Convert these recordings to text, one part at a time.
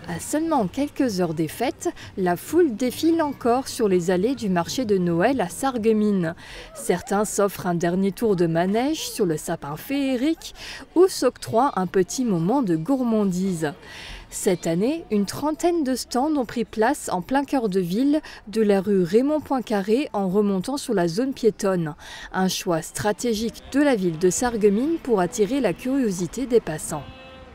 À seulement quelques heures des fêtes, la foule défile encore sur les allées du marché de Noël à Sarreguemines. Certains s'offrent un dernier tour de manège sur le sapin féerique ou s'octroient un petit moment de gourmandise. Cette année, une trentaine de stands ont pris place en plein cœur de ville, de la rue Raymond Poincaré en remontant sur la zone piétonne. Un choix stratégique de la ville de Sarreguemines pour attirer la curiosité des passants.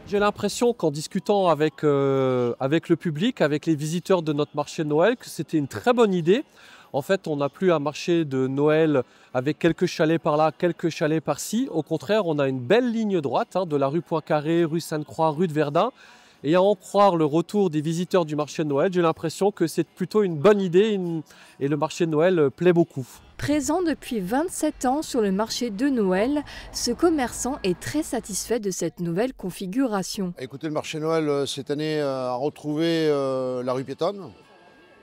J'ai l'impression qu'en discutant avec le public, avec les visiteurs de notre marché de Noël, que c'était une très bonne idée. En fait, on n'a plus un marché de Noël avec quelques chalets par là, quelques chalets par-ci. Au contraire, on a une belle ligne droite de la rue Poincaré, rue Sainte-Croix, rue de Verdun. Et à en croire le retour des visiteurs du marché de Noël, j'ai l'impression que c'est plutôt une bonne idée et le marché de Noël plaît beaucoup. Présent depuis 27 ans sur le marché de Noël, ce commerçant est très satisfait de cette nouvelle configuration. Écoutez, le marché de Noël cette année a retrouvé la rue piétonne.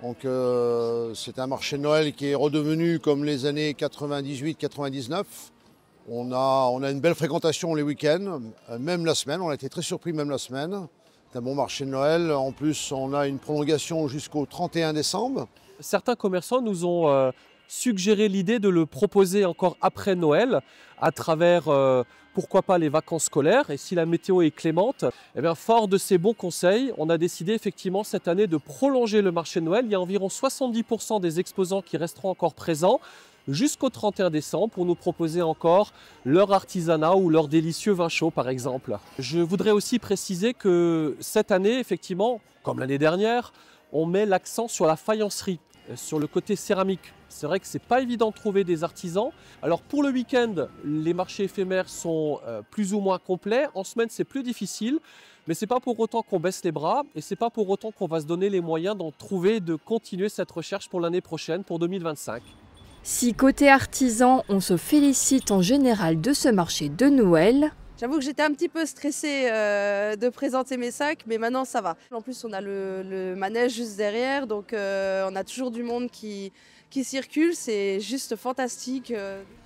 Donc c'est un marché de Noël qui est redevenu comme les années 98-99. On a une belle fréquentation les week-ends, même la semaine. On a été très surpris même la semaine. C'est un bon marché de Noël. En plus, on a une prolongation jusqu'au 31 décembre. Certains commerçants nous ont suggéré l'idée de le proposer encore après Noël à travers, pourquoi pas, les vacances scolaires. Et si la météo est clémente, eh bien, fort de ces bons conseils, on a décidé effectivement cette année de prolonger le marché de Noël. Il y a environ 70% des exposants qui resteront encore présents jusqu'au 31 décembre pour nous proposer encore leur artisanat ou leur délicieux vin chaud par exemple. Je voudrais aussi préciser que cette année, effectivement, comme l'année dernière, on met l'accent sur la faïencerie, sur le côté céramique. C'est vrai que c'est pas évident de trouver des artisans. Alors pour le week-end, les marchés éphémères sont plus ou moins complets. En semaine, c'est plus difficile. Mais c'est pas pour autant qu'on baisse les bras et c'est pas pour autant qu'on va se donner les moyens d'en trouver, de continuer cette recherche pour l'année prochaine, pour 2025. Si côté artisan, on se félicite en général de ce marché de Noël, j'avoue que j'étais un petit peu stressée de présenter mes sacs, mais maintenant ça va. En plus, on a le manège juste derrière, donc on a toujours du monde qui circule, c'est juste fantastique.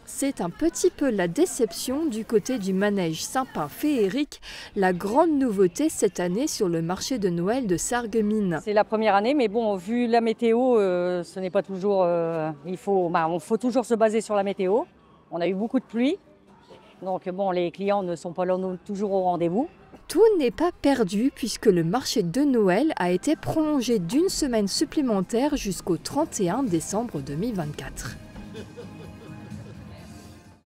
C'est un petit peu la déception du côté du manège Sapin féerique, la grande nouveauté cette année sur le marché de Noël de Sarreguemines. C'est la première année, mais bon, vu la météo, ce n'est pas toujours... il faut toujours se baser sur la météo. On a eu beaucoup de pluie, donc bon, les clients ne sont pas là toujours au rendez-vous. Tout n'est pas perdu puisque le marché de Noël a été prolongé d'une semaine supplémentaire jusqu'au 31 décembre 2024.